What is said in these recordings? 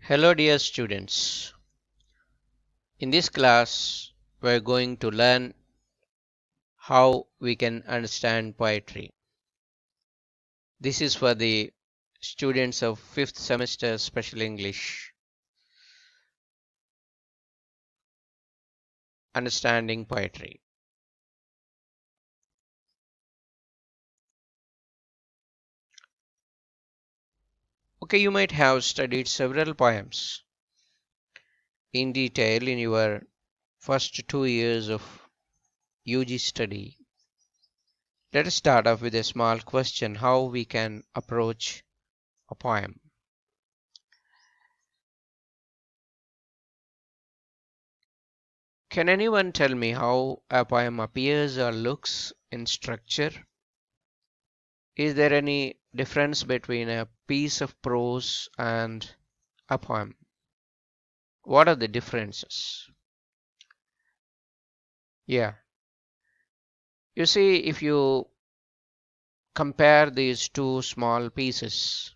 Hello dear students. In this class we're going to learn how we can understand poetry. This is for the students of 5th semester special English, understanding poetry. Okay, you might have studied several poems in detail in your first 2 years of UG study. Let us start off with a small question: how we can approach a poem. Can anyone tell me how a poem appears or looks in structure? Is there any difference between a piece of prose and a poem? What are the differences? Yeah, you see, if you compare these two small pieces,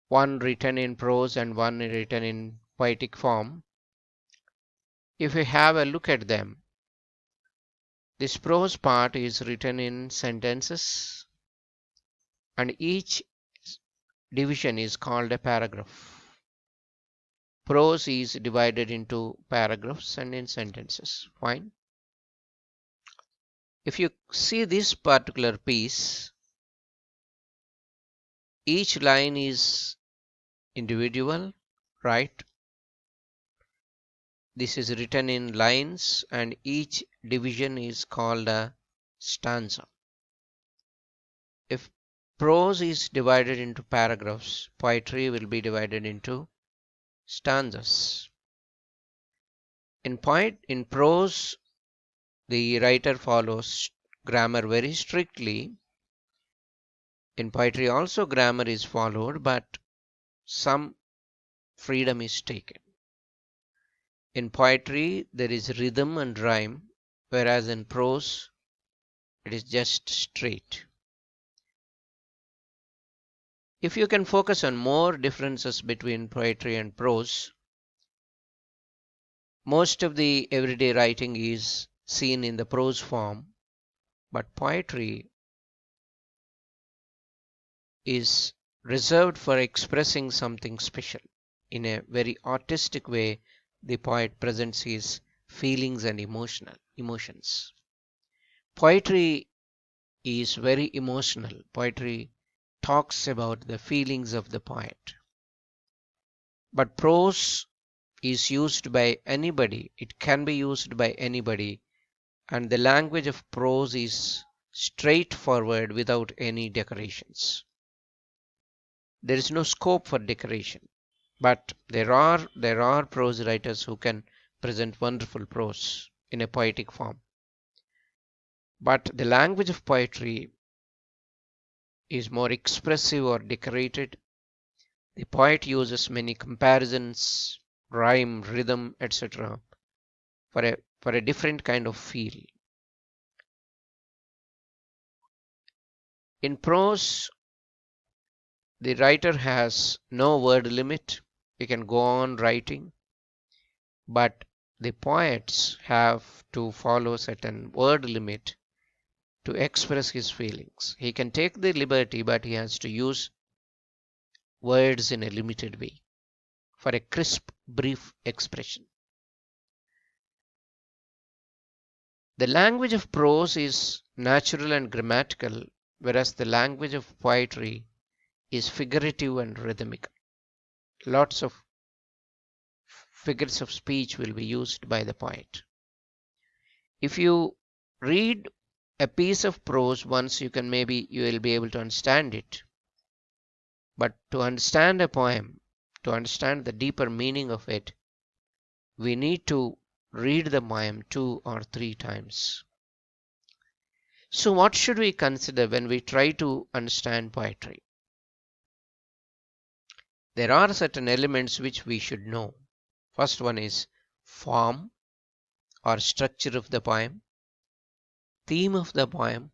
one written in prose and one written in poetic form, if you have a look at them, this prose part is written in sentences and each division is called a paragraph. Prose is divided into paragraphs and in sentences. Fine. If you see this particular piece, each line is individual, right? This is written in lines and each division is called a stanza. If prose is divided into paragraphs, poetry will be divided into stanzas. In prose, the writer follows grammar very strictly. In poetry also grammar is followed, but some freedom is taken. In poetry there is rhythm and rhyme, whereas in prose it is just straight. If you can focus on more differences between poetry and prose, most of the everyday writing is seen in the prose form, but poetry is reserved for expressing something special. In a very artistic way, the poet presents his feelings and emotions. Poetry is very emotional. Poetry talks about the feelings of the poet. But prose is used by anybody. It can be used by anybody. And the language of prose is straightforward without any decorations. There is no scope for decoration. But there are prose writers who can present wonderful prose in a poetic form. But the language of poetry is more expressive or decorated. The poet uses many comparisons, rhyme, rhythm, etc. for a different kind of feel. In prose, the writer has no word limit. He can go on writing, but the poets have to follow certain word limit to express his feelings. He can take the liberty, but he has to use words in a limited way for a crisp, brief expression. The language of prose is natural and grammatical, whereas the language of poetry is figurative and rhythmic. Lots of figures of speech will be used by the poet. If you read a piece of prose once, you will be able to understand it. But to understand a poem, to understand the deeper meaning of it, we need to read the poem 2 or 3 times. So what should we consider when we try to understand poetry? There are certain elements which we should know. First one is form or structure of the poem, theme of the poem,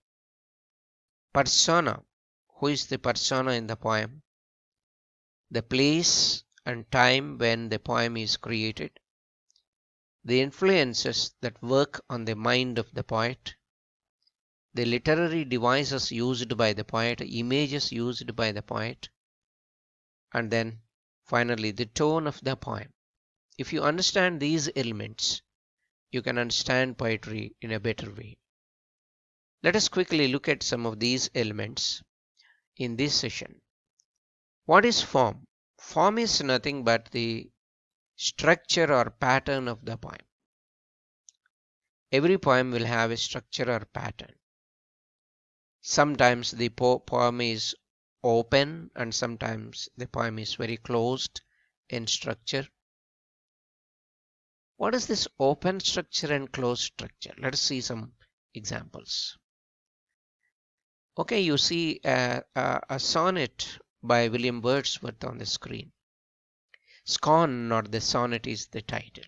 persona, who is the persona in the poem, the place and time when the poem is created, the influences that work on the mind of the poet, the literary devices used by the poet, images used by the poet, and then finally the tone of the poem. If you understand these elements, you can understand poetry in a better way. Let us quickly look at some of these elements in this session. What is form? Form is nothing but the structure or pattern of the poem. Every poem will have a structure or pattern. Sometimes the poem is open and sometimes the poem is very closed in structure. What is this open structure and closed structure? Let us see some examples. Okay, you see a sonnet by William Wordsworth on the screen. Scorn, not the sonnet, is the title.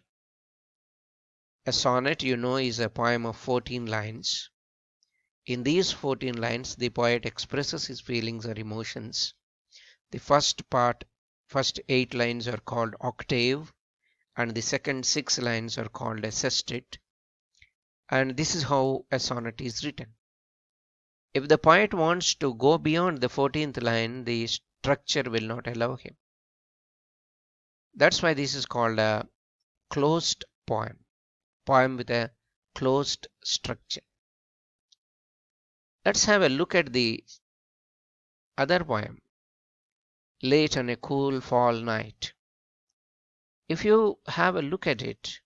A sonnet, you know, is a poem of 14 lines. In these 14 lines, the poet expresses his feelings or emotions. The first 8 lines are called octave, and the second 6 lines are called a sestet. And this is how a sonnet is written. If the poet wants to go beyond the 14th line, the structure will not allow him. That's why this is called a closed poem with a closed structure. Let's have a look at the other poem, Late on a Cool Fall Night. If you have a look at it,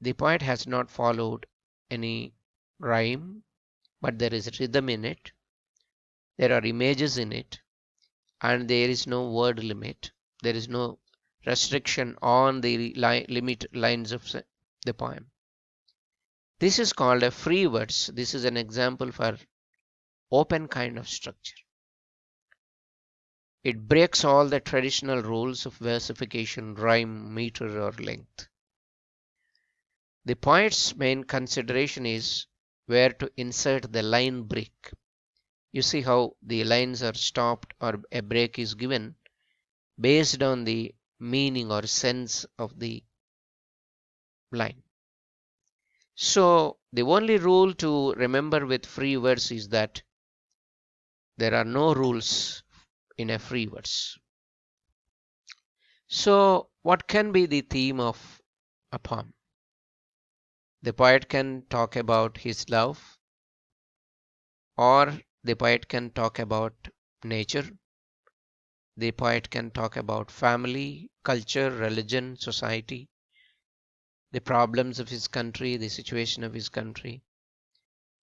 the poet has not followed any rhyme, but there is rhythm in it, there are images in it, and there is no word limit. There is no restriction on the limit lines of the poem. This is called a free verse. This is an example for open kind of structure. It breaks all the traditional rules of versification, rhyme, meter, or length. The poet's main consideration is where to insert the line break. You see how the lines are stopped or a break is given based on the meaning or sense of the line. So the only rule to remember with free verse is that there are no rules in a free verse. So what can be the theme of a poem? The poet can talk about his love, or the poet can talk about nature. The poet can talk about family, culture, religion, society, the problems of his country, the situation of his country.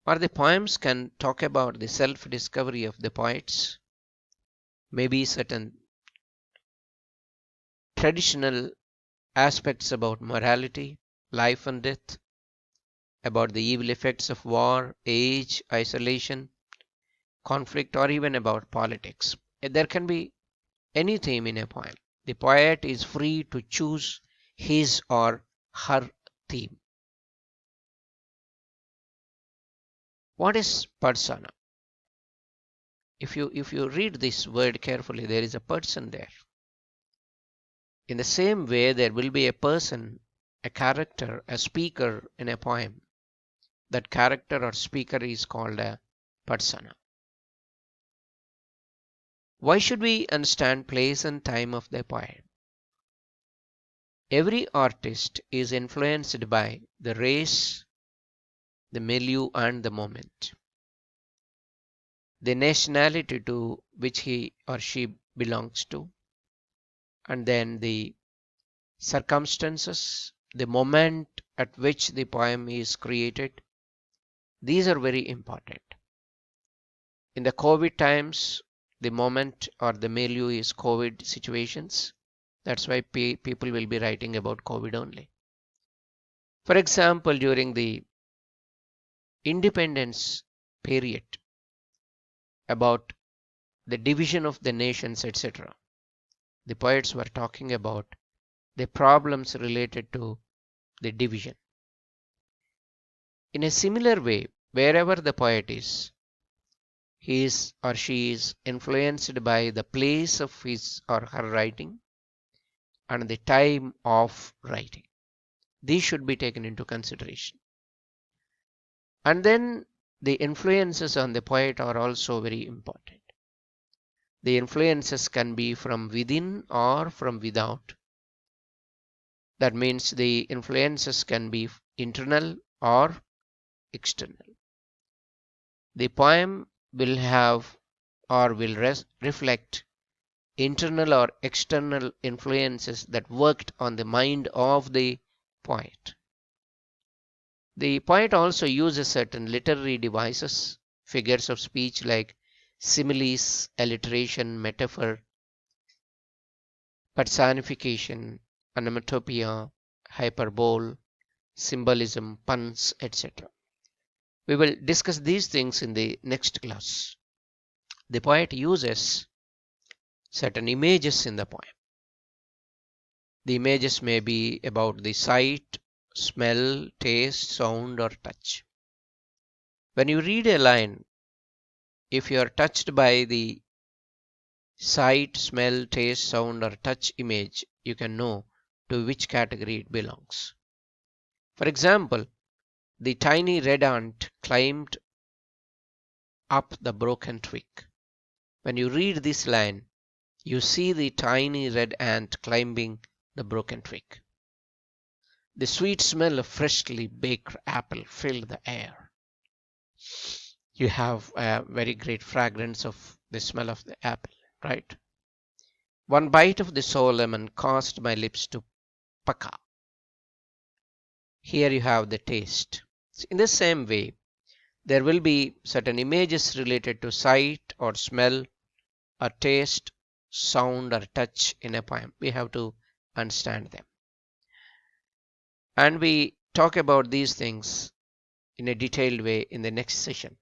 Or the poems can talk about the self-discovery of the poets, maybe certain traditional aspects about morality, life and death, about the evil effects of war, age, isolation, conflict, or even about politics. There can be any theme in a poem. The poet is free to choose his or her theme. What is persona? If you read this word carefully, there is a person there. In the same way, there will be a person, a character, a speaker in a poem. That character or speaker is called a persona. Why should we understand place and time of the poem? Every artist is influenced by the race, the milieu, and the moment. The nationality to which he or she belongs to, and then the circumstances, the moment at which the poem is created. These are very important. In the COVID times, the moment or the milieu is COVID situations. That's why people will be writing about COVID only. For example, during the independence period, about the division of the nations, etc., the poets were talking about the problems related to the division. In a similar way, wherever the poet is, He is or she is influenced by the place of his or her writing and the time of writing. These should be taken into consideration. And then the influences on the poet are also very important. The influences can be from within or from without. That means the influences can be internal or external. The poem will have or will reflect internal or external influences that worked on the mind of the poet. The poet also uses certain literary devices, figures of speech like similes, alliteration, metaphor, personification, onomatopoeia, hyperbole, symbolism, puns, etc. We will discuss these things in the next class. The poet uses certain images in the poem. The images may be about the sight, smell, taste, sound, or touch. When you read a line, if you are touched by the sight, smell, taste, sound, or touch image, you can know to which category it belongs. For example, the tiny red ant climbed up the broken twig. When you read this line, you see the tiny red ant climbing the broken twig. The sweet smell of freshly baked apple filled the air. You have a very great fragrance of the smell of the apple, right? One bite of the sour lemon caused my lips to pucker. Here you have the taste. In the same way, there will be certain images related to sight or smell or taste, sound or touch in a poem. We have to understand them. And we talk about these things in a detailed way in the next session.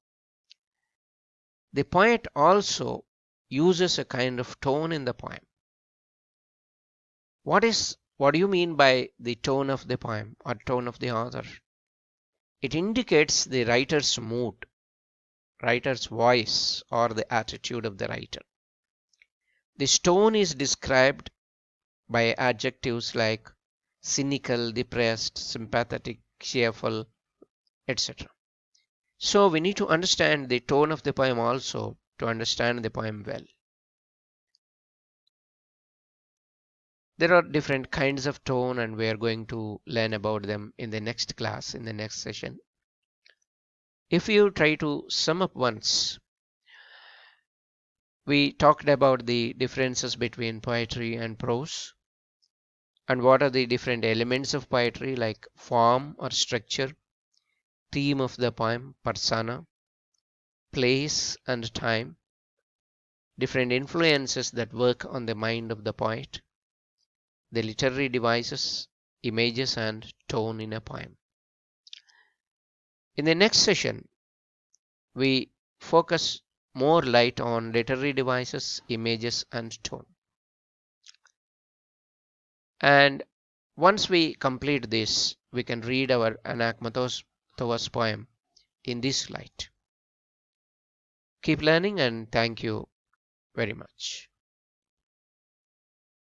The poet also uses a kind of tone in the poem. What do you mean by the tone of the poem or tone of the author? It indicates the writer's mood, writer's voice, or the attitude of the writer. This tone is described by adjectives like cynical, depressed, sympathetic, cheerful, etc. So we need to understand the tone of the poem also to understand the poem well. There are different kinds of tone, and we are going to learn about them in the next class, in the next session. If you try to sum up once, we talked about the differences between poetry and prose, and what are the different elements of poetry like form or structure, theme of the poem, persona, place and time, different influences that work on the mind of the poet, the literary devices, images, and tone in a poem. In the next session, we focus more light on literary devices, images, and tone. And once we complete this, we can read our Anakmatos poem in this light. Keep learning, and thank you very much.